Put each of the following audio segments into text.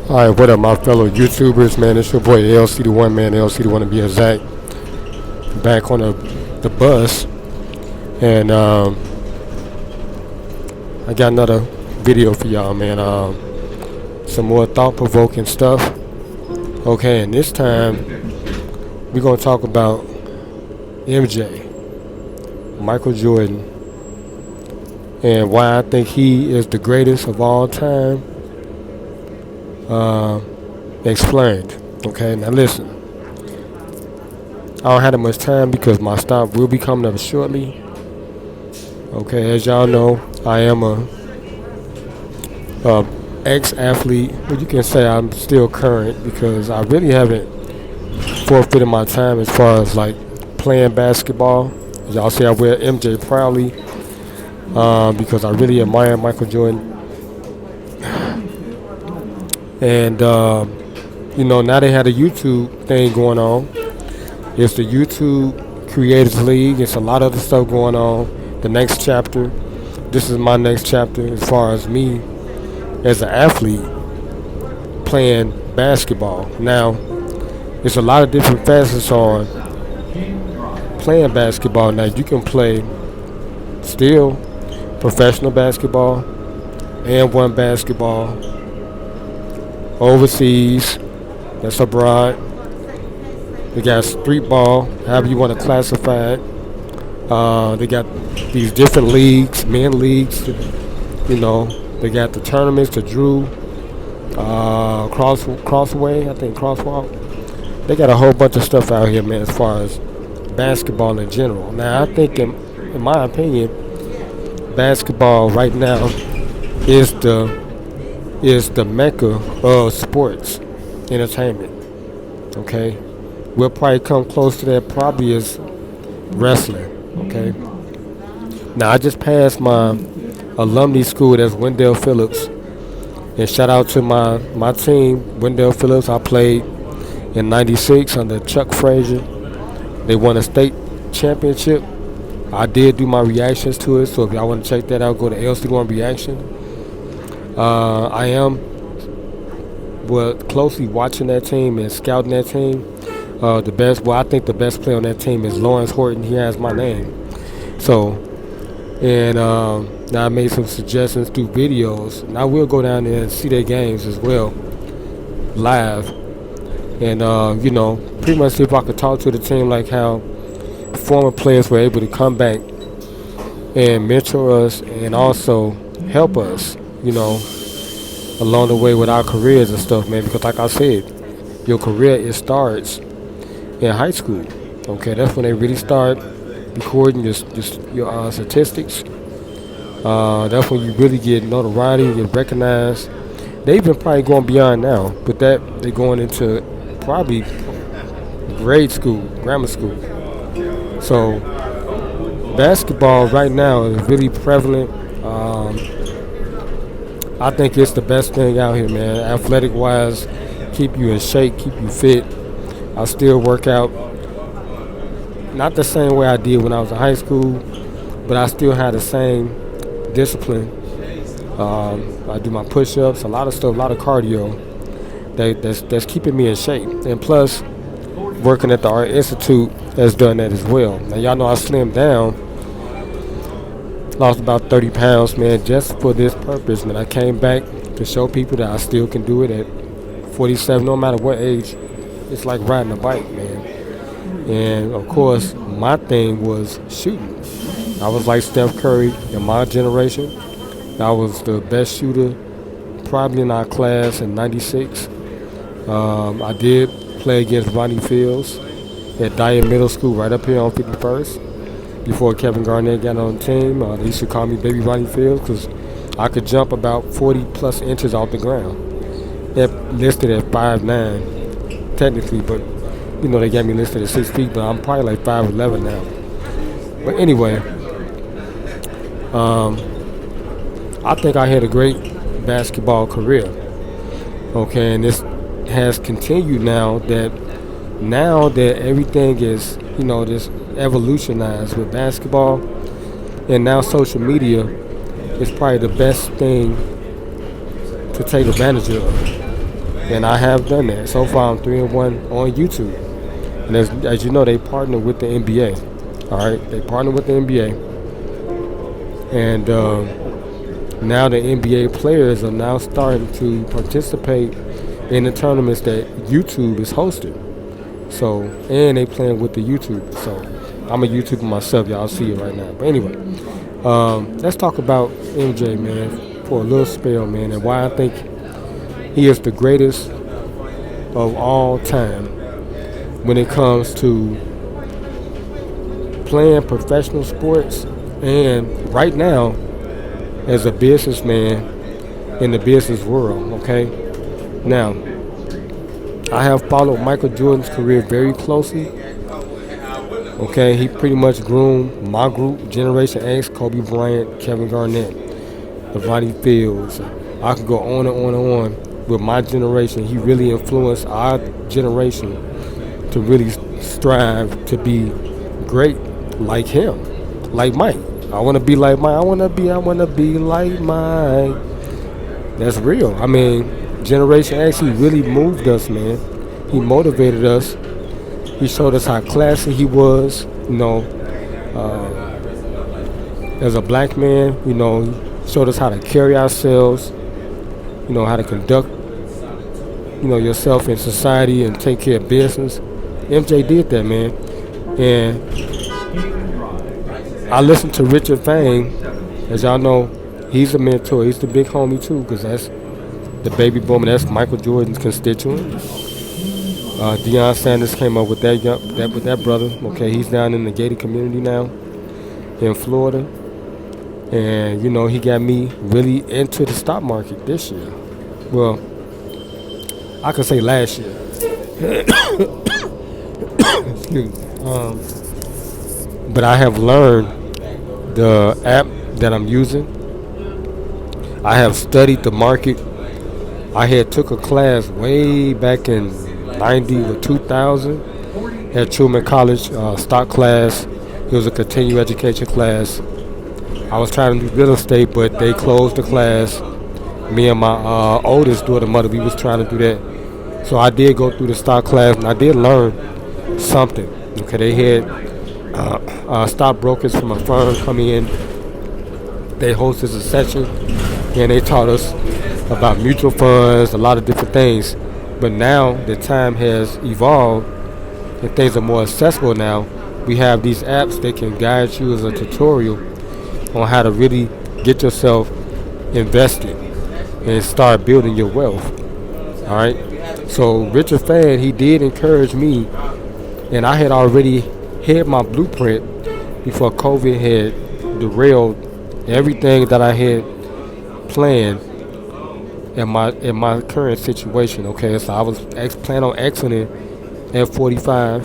Alright, what up, my fellow YouTubers, man? It's your boy LC the One, man. LC the One to be exact. Back on the bus, and I got another video for y'all, man. Some more thought-provoking stuff. Okay, and this time we're gonna talk about MJ, Michael Jordan, and why I think he is the greatest of all time. Explained. Okay, now listen. I don't have that much time because my stop will be coming up shortly. Okay, as y'all know, I am a ex-athlete, but you can say I'm still current because I really haven't forfeited my time as far as like playing basketball. As y'all see, I wear MJ proudly because I really admire Michael Jordan. And now they had a YouTube thing going on. It's the YouTube Creators League. It's a lot of other stuff going on. The next chapter. This is my next chapter as far as me as an athlete playing basketball. Now, there's a lot of different facets on playing basketball. Now, you can play still professional basketball and one basketball overseas, that's abroad. They got street ball, however you want to classify it. They got these different leagues, men leagues. They got the tournaments, the Drew, Crossway, I think Crosswalk. They got a whole bunch of stuff out here, man, as far as basketball in general. Now, I think, in my opinion, basketball right now is the mecca of sports entertainment. Okay, we'll probably come close to that. Probably is wrestling. Okay. Now I just passed my alumni school. That's Wendell Phillips, and shout out to my team, Wendell Phillips. I played in '96 under Chuck Frazier. They won a state championship. I did do my reactions to it, so if y'all want to check that out, go to LC1 Reaction. I am closely watching that team and scouting that team. I think the best player on that team is Lawrence Horton. He has my name. So, and now I made some suggestions through videos, and I will go down there and see their games as well, live. And pretty much see if I could talk to the team like how former players were able to come back and mentor us and also help us, along the way with our careers and stuff, man. Because like I said, your career, it starts in high school. Okay, that's when they really start recording your statistics. That's when you really get notoriety, get recognized. They even probably going beyond now, but that they're going into probably grade school, grammar school. So basketball right now is really prevalent. I think it's the best thing out here, man. Athletic wise, keep you in shape, keep you fit. I still work out. Not the same way I did when I was in high school, but I still have the same discipline. I do my push-ups, a lot of stuff, a lot of cardio. That's keeping me in shape. And plus, working at the Art Institute has done that as well. Now, y'all know I slimmed down. Lost about 30 pounds, man, just for this purpose, man. I came back to show people that I still can do it at 47, no matter what age. It's like riding a bike, man. And, of course, my thing was shooting. I was like Steph Curry in my generation. I was the best shooter probably in our class in '96. I did play against Ronnie Fields at Dyer Middle School right up here on 51st. Before Kevin Garnett got on the team, they used to call me Baby Ronnie Fields because I could jump about 40 plus inches off the ground. They're listed at 5'9", technically, but they got me listed at 6 feet, but I'm probably like 5'11" now. But anyway, I think I had a great basketball career. Okay, and this has continued now that everything is, this evolutionized with basketball, and now social media is probably the best thing to take advantage of. and I have done that. So far, I'm 3-1 on YouTube. And as you know, they partner with the NBA. All right, they partner with the NBA, and now the NBA players are now starting to participate in the tournaments that YouTube is hosting. So, and they playing with the YouTube. So, I'm a YouTuber myself. Y'all see it right now. But anyway, let's talk about MJ, man, for a little spell, man, and why I think he is the greatest of all time when it comes to playing professional sports and right now as a businessman in the business world, okay? Now, I have followed Michael Jordan's career very closely. Okay, he pretty much groomed my group, Generation X, Kobe Bryant, Kevin Garnett, Devontae Fields. I could go on and on and on with my generation. He really influenced our generation to really strive to be great like him, like Mike. I want to be like Mike. I want to be like Mike. That's real. I mean, Generation X, he really moved us, man. He motivated us. He showed us how classy he was, as a black man, he showed us how to carry ourselves, how to conduct, yourself in society and take care of business. MJ did that, man. And I listened to Richard Fang. As y'all know, he's a mentor. He's the big homie, too, because that's the baby boomer. That's Michael Jordan's constituent. Deion Sanders came up with that brother. Okay, he's down in the gated community now in Florida, and he got me really into the stock market this year. Well, I could say last year. Excuse me. But I have learned the app that I'm using. I have studied the market. I had took a class way back in 90 or 2000 at Truman College, stock class. It was a continuing education class. I was trying to do real estate, but they closed the class. Me and my oldest daughter, mother, we was trying to do that. So I did go through the stock class, and I did learn something. Okay, they had stockbrokers from a firm come in. They hosted a session, and they taught us about mutual funds, a lot of different things. But now the time has evolved and things are more accessible now. We have these apps that can guide you as a tutorial on how to really get yourself invested and start building your wealth. All right. So Richard Fan, he did encourage me, and I had already had my blueprint before COVID had derailed everything that I had planned in my current situation. Okay, so I was planning on exiting at 45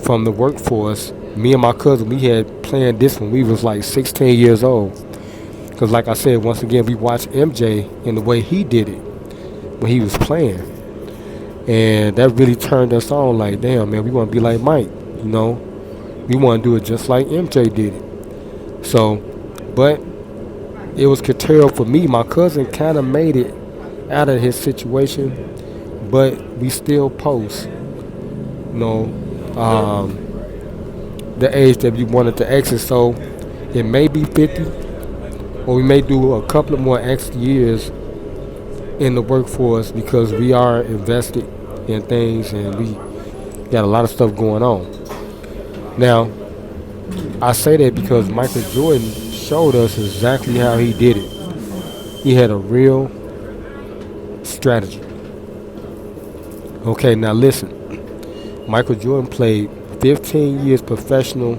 from the workforce. Me and my cousin, we had planned this when we was like 16 years old. Because like I said, once again, we watched MJ and the way he did it when he was playing. And that really turned us on like, damn, man, we want to be like Mike, We want to do it just like MJ did it. So, but it was curtailed for me. My cousin kind of made it out of his situation, but we still post, the age that we wanted to exit. So it may be 50, or we may do a couple of more extra years in the workforce because we are invested in things and we got a lot of stuff going on. Now, I say that because Michael Jordan showed us exactly how he did it. He had a real strategy. Okay, now listen. Michael Jordan played 15 years professional.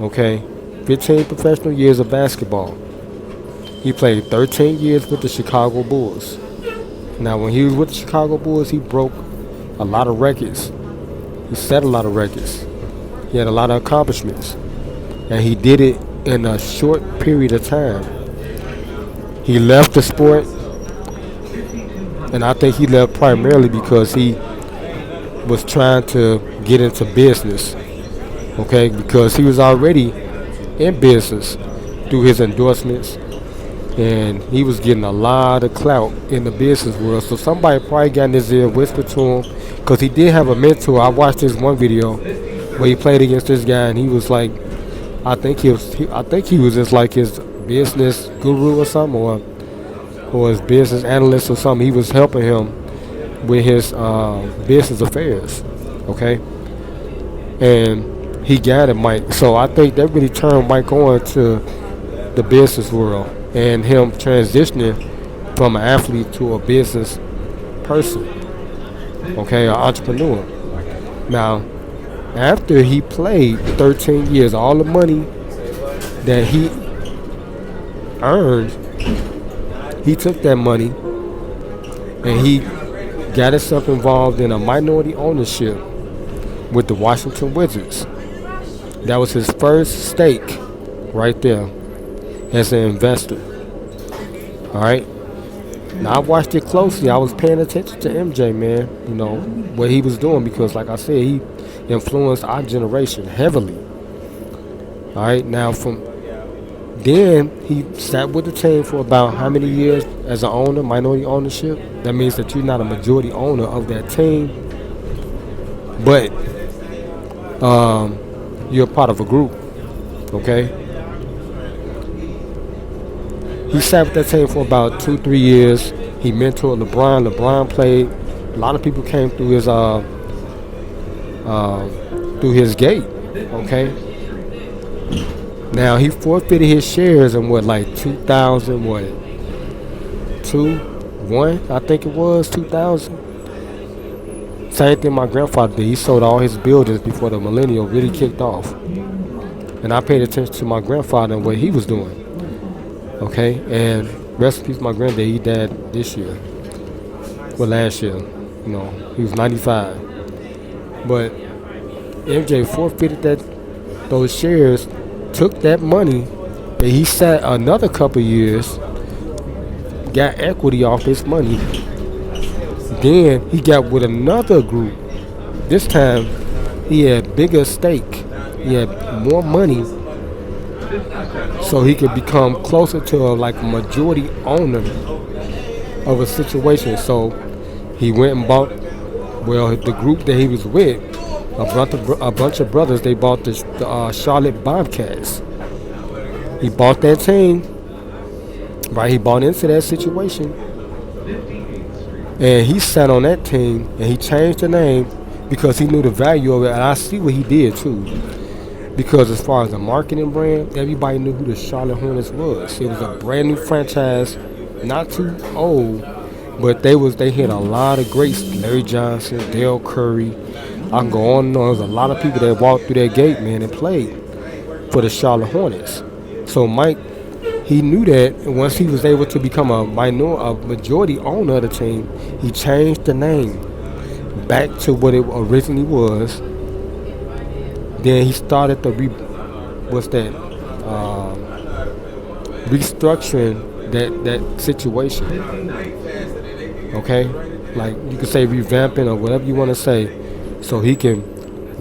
Okay, 15 professional years of basketball. He played 13 years with the Chicago Bulls. Now, when he was with the Chicago Bulls, he broke a lot of records. He set a lot of records. He had a lot of accomplishments. And he did it in a short period of time. He left the sport, and I think he left primarily because he was trying to get into business, okay, because he was already in business through his endorsements and he was getting a lot of clout in the business world. So somebody probably got in his ear, whispered to him, because he did have a mentor. I watched this one video where he played against this guy, and he was like, I think he was just like his business guru or something, or his business analyst or something. He was helping him with his business affairs, okay? And he got it, Mike. So I think that really turned Mike on to the business world and him transitioning from an athlete to a business person, okay, an entrepreneur. Now, after he played 13 years, all the money that he earned, he took that money and he got himself involved in a minority ownership with the Washington Wizards. That was his first stake right there as an investor. All right. Now I watched it closely. I was paying attention to MJ, man. You know what he was doing, because, like I said, he influenced our generation heavily. All right. Now from then he sat with the team for about how many years as an owner, minority ownership? That means that you're not a majority owner of that team, but you're a part of a group. Okay. He sat with that team for about 2-3 years. He mentored LeBron. LeBron played. A lot of people came through his gate. Okay. Now he forfeited his shares in like 2000, I think it was 2000. Same thing my grandfather did. He sold all his buildings before the millennial really kicked off. And I paid attention to my grandfather and what he was doing. Okay, and rest in peace, my granddad. He died this year, last year. You know, he was 95. But MJ forfeited those shares, took that money, and he sat another couple years, got equity off his money. Then he got with another group. This time, he had bigger stake. He had more money, so he could become closer to a majority owner of a situation. So he went and bought, the group that he was with, a bunch of brothers, they bought the Charlotte Bobcats. He bought that team, right? He bought into that situation, and he sat on that team, and he changed the name because he knew the value of it. And I see what he did too. Because as far as the marketing brand, everybody knew who the Charlotte Hornets was. It was a brand new franchise, not too old, but they hit a lot of greats. Larry Johnson, Dale Curry. I can go on and on. There was a lot of people that walked through that gate, man, and played for the Charlotte Hornets. So Mike, he knew that, and once he was able to become a majority owner of the team, he changed the name back to what it originally was. Then he started restructuring that situation. Okay, like you could say revamping or whatever you want to say, so he can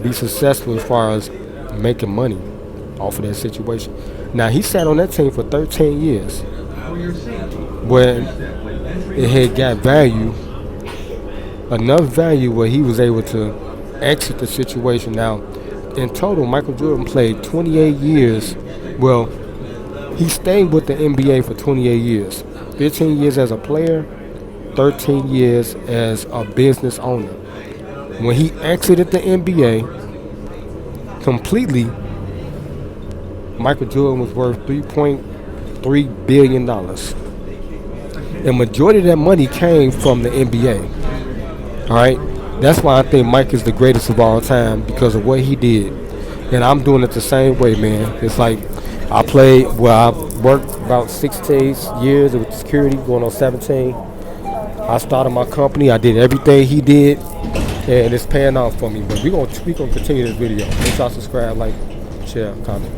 be successful as far as making money off of that situation. Now he sat on that team for 13 years. When it had got value, enough value where he was able to exit the situation. Now, in total, Michael Jordan played 28 years. Well, he stayed with the NBA for 28 years. 15 years as a player, 13 years as a business owner. When he exited the NBA completely, Michael Jordan was worth $3.3 billion. The majority of that money came from the NBA. All right? That's why I think Mike is the greatest of all time, because of what he did. And I'm doing it the same way, man. It's like I worked about 16 years with security, going on 17. I started my company. I did everything he did, and it's paying off for me. But we're gonna continue this video. Make sure y'all subscribe, like, share, comment.